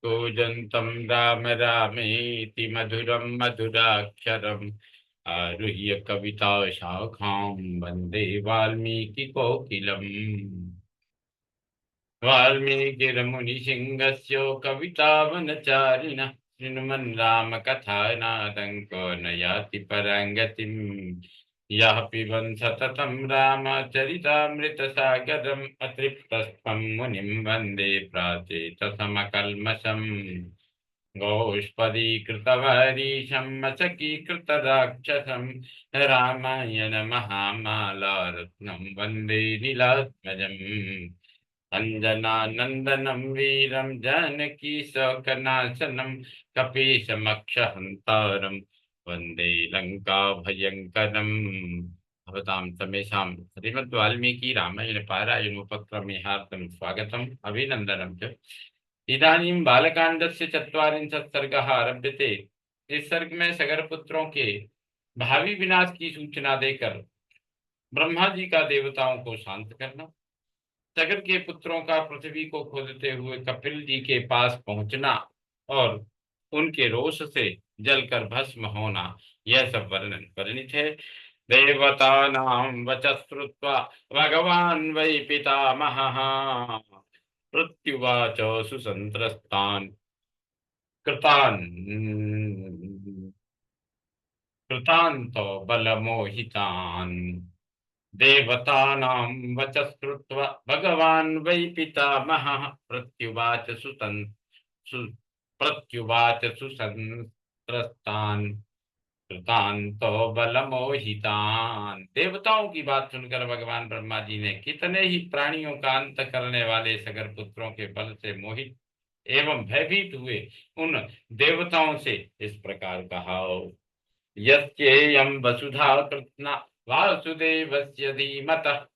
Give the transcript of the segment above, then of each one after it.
कूजन्तं राम रामेति मधुरं मधुराक्षरम् आरुह्य कविता शाखां वन्दे वाल्मीकिकोकिलम्। वाल्मीकिर्मुनिसिंहस्य कवितावनचारिणः शृण्वन् रामकथानादं को न याति परां गतिम्। यः पिबन् सततं रामचरितामृतसागरम् अतृप्तस्थं मुनिं वन्दे प्राचेतसमकल्मषम्। गोष्पदीकृतवारीशं मशकीकृतराक्षसं रामायण महामालारत्नं वन्दे नीलात्मजम्। अञ्जनानन्दनं वीरं जानकी शोकनाशनं कपीशमक्षहन्तारं वन्दे लङ्काभयङ्करम्। भवतां समेषां श्रीमद्वाल्मीकि रामायण पारायणोपक्रमे हार्दं स्वागतम् अभिनन्दनं च। इदानीं बालकांडस्य 44 सर्गः आरभ्यते। इस सर्ग में सगर पुत्रों के भावी विनाश की सूचना देकर ब्रह्मा जी का देवताओं को शांत करना, सगर के पुत्रों का पृथ्वी को खोदते हुए कपिल जी के पास पहुंचना और उनके रोष से जलकर भस्म होना, यह सब वर्णन वर्णित है। देवतानां वचः श्रुत्वा भगवान् वै पितामहः प्रत्युवाच सुसंत्रस्तान् कृतान् कृतान्तो बलमोहितान्। देवतानां वचः श्रुत्वा भगवान् वै पितामहः सु प्रत्युवाच सुसंत्रस्तान् कृतान्तो बलमोहितान्। देवताओं की बात सुनकर भगवान ब्रह्मा जी ने कितने ही प्राणियों का अंत करने वाले सगर पुत्रों के बल से मोहित एवं भयभीत हुए उन देवताओं से इस प्रकार कहा। यस्येयं वसुधा कृत्स्ना वासुदेवस्य धीमतः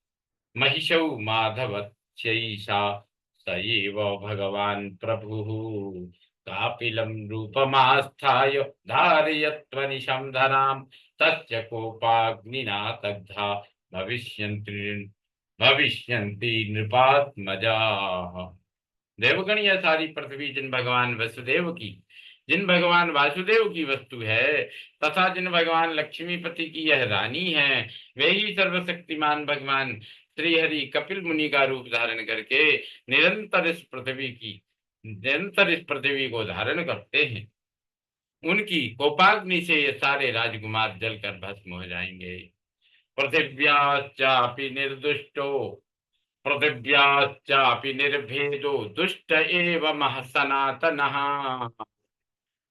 महिषौ माधवस्यैषा स एव भगवान् प्रभुः। कापिलं रूपमास्थाय धारयत्वनिशं धरां तस्य कोपाग्निना दग्धा भविष्यन्ति नृपात्मजाः। देवगण, यह सारी पृथ्वी जिन भगवान वासुदेव की वस्तु है तथा जिन भगवान लक्ष्मीपति की यह रानी है, वे ही सर्वशक्तिमान भगवान श्री हरि कपिल मुनि का रूप धारण करके निरंतर इस पृथ्वी को धारण करते हैं। उनकी कोपाग्नि से ये सारे राजकुमार जलकर भस्म हो जाएंगे। पृथिव्याश्चापि निर्दुष्टो पृथिव्याश्चापि निर्भेदो दुष्ट एव महः सनातनः।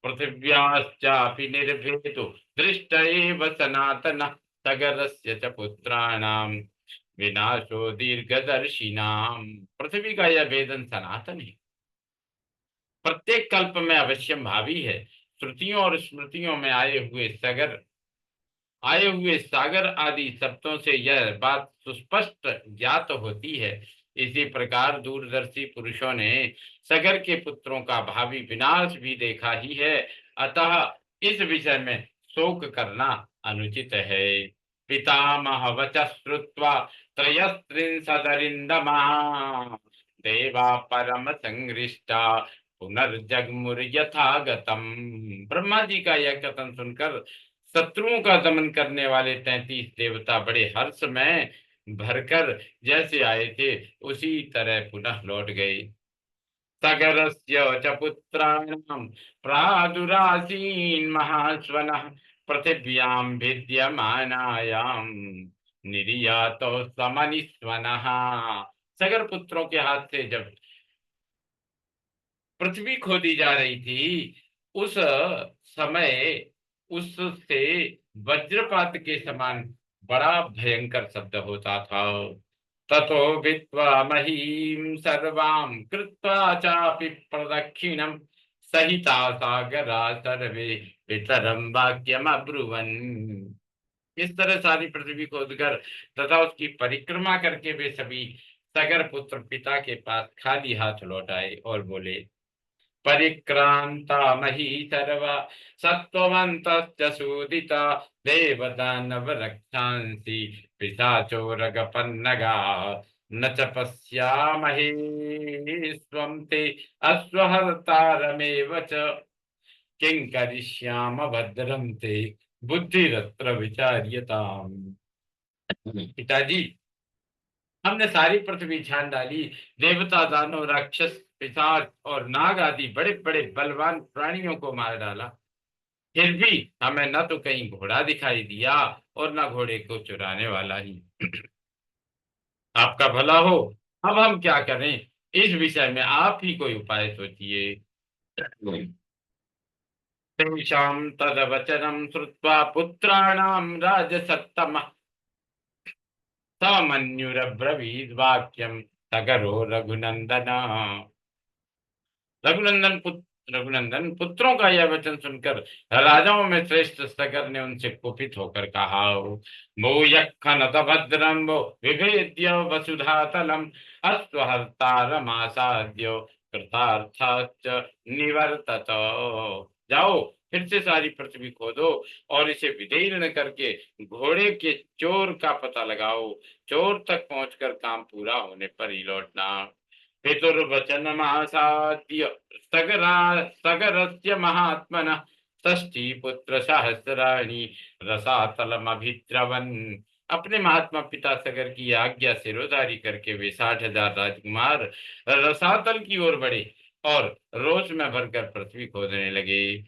पृथिव्याश्चापि निर्भेदो दृष्ट एव सनातनः। सगरस्य च पुत्राणां विनाशो दीर्घदर्शिनां। पृथ्वी का यह वेदन सनातन है, प्रत्येक कल्प में अवश्यम भावी है। श्रुतियों और स्मृतियों में आए हुए सागर आदि शब्दों से यह बात सुस्पष्ट ज्ञात होती है। इसी प्रकार दूरदर्शी पुरुषों ने सगर के पुत्रों का भावी विनाश भी देखा ही है, अतः इस विषय में शोक करना अनुचित है। पितामह वचः श्रुत्वा त्रयस्त्रिंशदरिन्दमा देवा परम संगृष्टा पुनर्जगमुर्यथागतम। ब्रह्मा जी का यह कथन सुनकर शत्रुओं का दमन करने वाले 33 देवता बड़े हर्ष में भरकर जैसे आए थे उसी तरह पुनः लौट गए। सगरस्य च पुत्राणां प्रादुरासीन् महाश्वनः पृथिव्यां विद्यमानायां निर्यातो समनिस्वनः। सगर पुत्रों के हाथ से जब पृथ्वी खोदी जा रही थी, उस समय उससे वज्रपात के समान बड़ा भयंकर शब्द होता था। ततो विद्वा महीम सर्वां कृत्वा चापि प्रदक्षिणं सहिता सागरा सर्वे पितरं वाक्यम अब्रुवन्। इस तरह सारी पृथ्वी खोदकर तथा उसकी परिक्रमा करके वे सभी सगर पुत्र पिता के पास खाली हाथ लौट आए और बोले, परिक्रांता मही सर्वा सत्त्ववन्तश्च सूदिता देवदानव रक्षांसि पिशाचोरगपन्नगा न च पश्यामहे स्वं ते अश्वहर्तारमेव च किं करिष्याम भद्रं ते बुद्धिरत्र विचार्यताम्। पिताजी, हमने सारी पृथ्वी छान डाली, देवता दानव राक्षस पिशाच और नाग आदि बड़े बड़े बलवान प्राणियों को मार डाला, फिर भी हमें न तो कहीं घोड़ा दिखाई दिया और न घोड़े को चुराने वाला ही। आपका भला हो, अब हम क्या करें? इस विषय में आप ही कोई उपाय सोचिए। तेषां तदवचनं श्रुत्वा पुत्राणां राजसत्तमः समन्युरब्रवीद्वाक्यं सगरो रघुनंदन। रघुनंदन पुत्र रघुनंदन पुत्रों का यह वचन सुनकर राजाओं में श्रेष्ठ सगर ने उनसे कुपित होकर कहा, भूयखनत भद्रं वो विभेद्य वसुधातलम अश्वहर्तारमासाद्यो कृतार्थाश्च निवर्तत। जाओ, फिर से सारी पृथ्वी खोदो और इसे विदीर्ण करके घोड़े के चोर का पता लगाओ। चोर तक पहुंचकर काम पूरा होने पर ही लौटना। पितुर्वचनमासाद्य सगरा सगरस्य महात्मनः षष्ठीपुत्र सहस्राणि रसातलमभिद्रवन्। अपने महात्मा पिता सगर की आज्ञा से रोजारी करके वे 60,000 राजकुमार रसातल की ओर बढ़े और रोष में भरकर पृथ्वी खोदने लगे।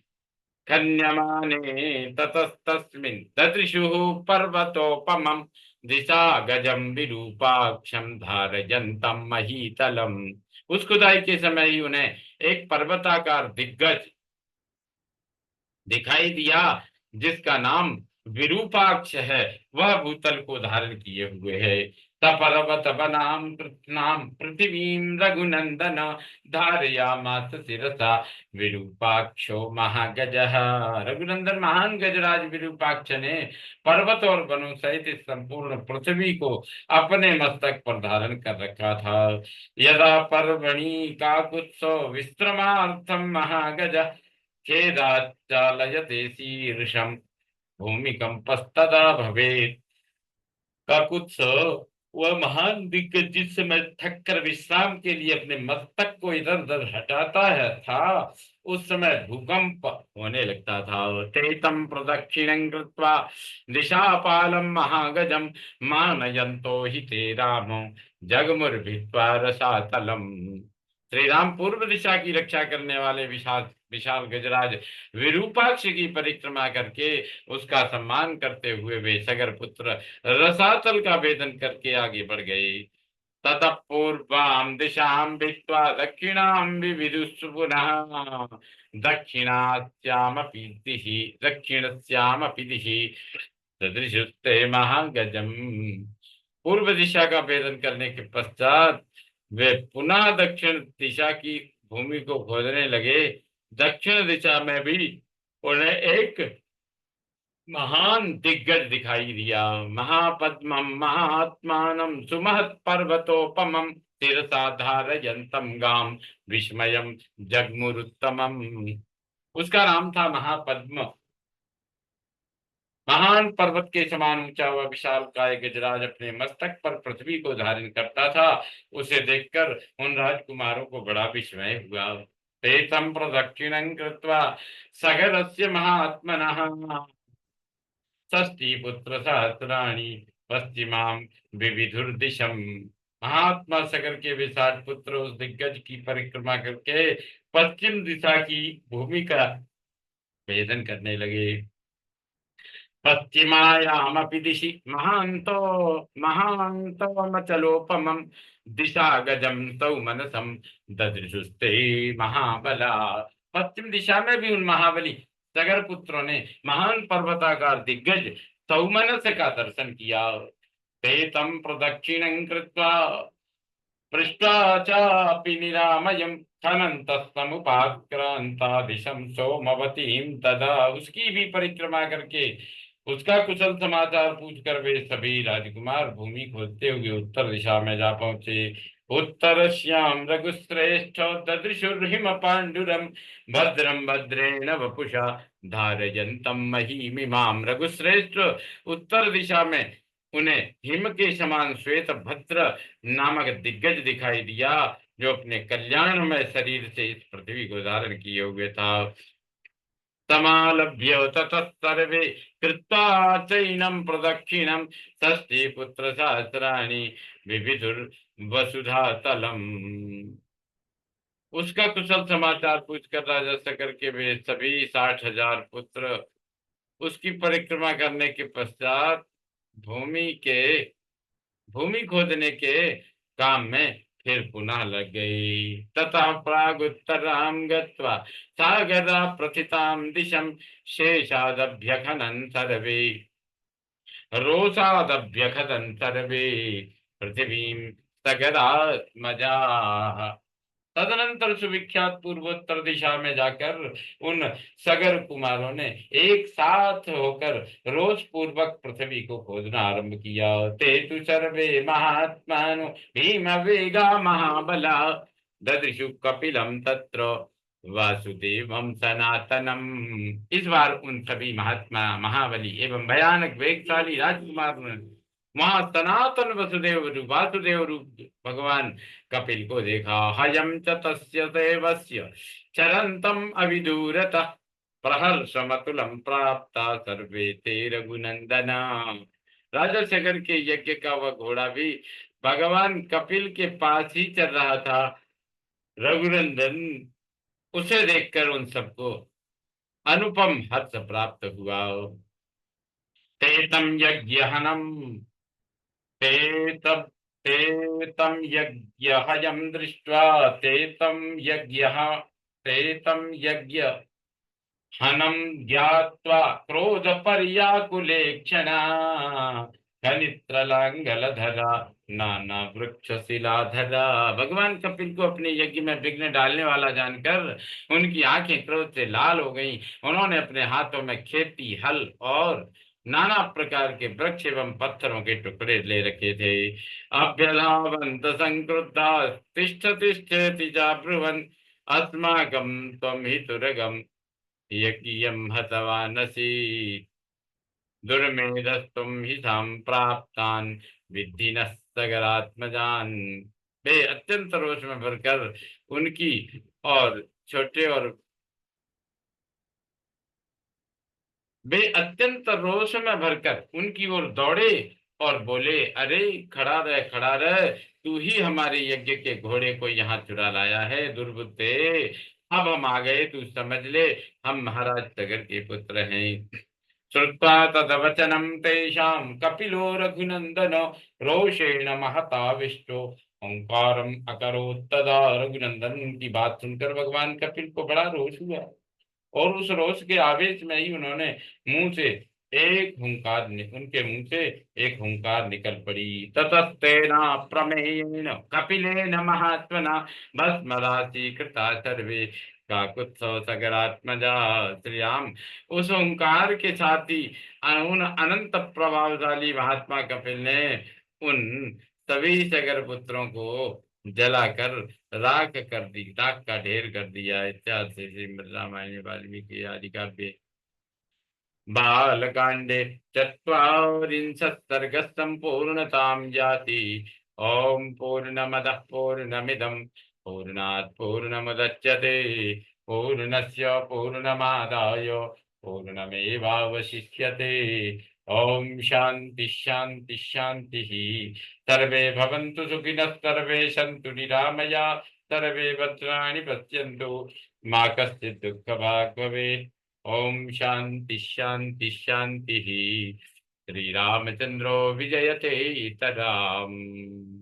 खन्यमाने ततस्तस्मिन् ददृशुः पर्वतोपमं दिशा गजं विरूपाक्षं धारयन्तं महीतलम्। उस खुदाई के समय ही उन्हें एक पर्वताकार दिग्गज दिखाई दिया, जिसका नाम विरूपाक्ष है। वह भूतल को धारण किए हुए है। तपर्वत बनाम कृत्नाम पृथ्वीं रघुनंदन धारयामास शिरसा विरूपाक्षो महागजः। रघुनंदन महान गजराज विरूपाक्ष ने पर्वत और वनों सहित इस संपूर्ण पृथ्वी को अपने मस्तक पर धारण कर रखा था। यदा पर्वणि काकुत्सव विश्रमार्थम महागज खेदाचालयते शीर्षम भूमिकंपस्तदा भवेत्। काकुत्स, वह महान दिग्गज जिस समय थक कर विश्राम के लिए अपने मस्तक को इधर उधर हटाता है था, उस समय भूकंप होने लगता था। तेतम प्रदक्षिणं कृत्वा दिशापालम महागजम मानयन्तो हि ते रामो जगमुर्भित्वा रसातलम। श्री राम पूर्व दिशा की रक्षा करने वाले विशाल विशाल गजराज विरूपाक्ष की परिक्रमा करके उसका सम्मान करते हुए वे सगर पुत्र रसातल का भेदन करके आगे बढ़ गए। ततः पूर्वां दिशां भित्त्वा दक्षिणां विविदुः पुनः दक्षिणस्यामपि दिशि सदृशुस्ते महागजम्। पूर्व दिशा का भेदन करने के पश्चात वे पुनः दक्षिण दिशा की भूमि को खोदने लगे। दक्षिण दिशा में भी उन्हें एक महान दिग्गज दिखाई दिया। महापद्मं महात्मानं सुमहत् पर्वतोपमं शिरसा धारयन्तं गां विस्मयं जगमुरुत्तमम्। उसका नाम था महापद्म। महान पर्वत के समान ऊंचा हुआ विशाल काय गजराज अपने मस्तक पर पृथ्वी को धारण करता था। उसे देखकर उन राजकुमारों को बड़ा विस्मय हुआ। तेतम प्रदक्षिणं कृत्वा सगरस्य महात्मनः षष्ठीपुत्र सहस्राणि पश्चिमां विविधुर्दिशम्। महात्मा सगर के वे 60 पुत्र उस दिग्गज की परिक्रमा करके पश्चिम दिशा की भूमि का भेदन करने लगे। पश्चिमायामपि दिशि महान्तमचलोपमं दिशा गजं तौ मनसं ददृशुस्ते महाबला। पश्चिम दिशा में भी उन महाबली सगर पुत्रों ने महान पर्वताकार दिग्गज सौमनस का दर्शन किया। तेतं प्रदक्षिणं कृत्वा पृष्ट्वा चापि निरामयं खनन्तस्तमुपाक्रान्ता दिशं सोमवतीं तदा। उसकी भी परिक्रमा करके उसका कुशल समाचार पूछकर वे सभी राजकुमार भूमि खोदते हुए उत्तर दिशा में जा पहुंचे। उत्तरश्याम रघुश्रेष्ठ ददृशुर्हिम पाण्डुरं भद्रं भद्रेण वपुषा धारयन्तं महीमिमां। रघुश्रेष्ठ उत्तर दिशा में उन्हें हिम के समान श्वेत भद्र नामक दिग्गज दिखाई दिया, जो अपने कल्याणमय शरीर से इस पृथ्वी को धारण किए हुए था। समालभ्य ततः सर्वे कृत्वा चैनं प्रदक्षिणं षष्ठी पुत्र सहस्राणि विविधुर वसुधा तलम। उसका कुशल समाचार पूछकर राजा शकर के वे सभी 60,000 पुत्र उसकी परिक्रमा करने के पश्चात भूमि के भूमि खोदने के काम में फिर पुनः लग गई। तथा प्रागुत्तरां गत्वा सागरा प्रथितां दिशं शेषादभ्यखनन् सर्वे रोषादभ्यखनन् सर्वे पृथिवीं सगरात्मजाः। तदनंतर सुविख्यात पूर्वोत्तर दिशा में जाकर उन सगर कुमारों ने एक साथ होकर रोष पूर्वक पृथ्वी को खोदना आरंभ किया। ते तु सर्वे महात्मानो भीम वेगा महाबला ददृशु कपिलम तत्र वासुदेवम सनातनम। इस बार उन सभी महात्मा महाबली एवं भयानक वेगशाली राजकुमार ने वहां सनातन वासुदेव रूप भगवान कपिल को देखा। हयम च तस्य देवस्य चरंतम अविदूरतः प्रहर्षमतुलम प्राप्ता सर्वे ते रघुनंदना। राजा शकर के यज्ञ का वह घोड़ा भी भगवान कपिल के पास ही चल रहा था। रघुनंदन उसे देखकर उन सबको अनुपम हर्ष प्राप्त हुआ। तेतम यज्ञहनम ते तब ते तम यज्ञहयं दृष्ट्वा ते तम यज्ञ हनम ज्ञात्वा क्रोध पर्याकुले क्षणा खनित्रलांगलधरा नाना वृक्ष शिलाधरा। भगवान कपिल को अपने यज्ञ में विघ्न डालने वाला जानकर उनकी आंखें क्रोध से लाल हो गईं। उन्होंने अपने हाथों में खेती हल और नाना प्रकार के वृक्ष एवं पत्थरों के टुकड़े ले रखे थे। अभ्यधावंत संक्रुद्धा तिष्ठ तिष्ठेति चाब्रुवन् अस्माकं त्वं हि तुरगम यज्ञं हतवानसि दुर्मेधस्तुम ही प्राप्तान विद्धि न सगरात्मजान। वे अत्यंत रोष में भरकर उनकी और छोटे और वे अत्यंत रोष में भरकर उनकी ओर दौड़े और बोले, अरे खड़ा रह, तू ही हमारे यज्ञ के घोड़े को यहाँ चुरा लाया है दुर्बुद्धे। अब हम आ गए, तू समझ ले, हम महाराज सगर के पुत्र हैं। श्रुत्वा तदवचनं तेषां कपिलो रघुनंदनो रोषेण महताविष्टो ओंकारम अकरोत् तदा। रघुनंदन की बात सुनकर भगवान कपिल को बड़ा रोष हुआ और उस रोष के आवेश में ही उन्होंने मुंह से उनके मुंह से एक हुंकार निकल पड़ी। ततस्तेना प्रमेयेन कपिलेन महात्मना भस्म राशि कृता सर्वे काकुत्सव सगरात्मजा। श्री राम, उस ओंकार के साथ ही उन अनंत प्रभावशाली महात्मा कपिल ने उन सभी सगर पुत्रों को जलाकर राख का ढेर कर दिया। इत्यादि श्रीमद् रामायण वाल्मीकि आदि काव्ये बालकांडे चत्वारिंशत् सर्गः संपूर्णतां याति। ओम पूर्णमदः पूर्णमिदं पूर्णात् पूर्णमुदच्यते पूर्णस्य पूर्णमादाय पूर्णमेवावशिष्यते। ओम शांति शांति शांति। सर्वे भवन्तु सुखिनः सर्वे सन्तु निरामया सर्वे भद्राणि पश्यन्तु मा कश्चित् दुःखभाग् भवेत्। ओम शांति शांति शांति। श्री रामचंद्रो विजयते तदाम।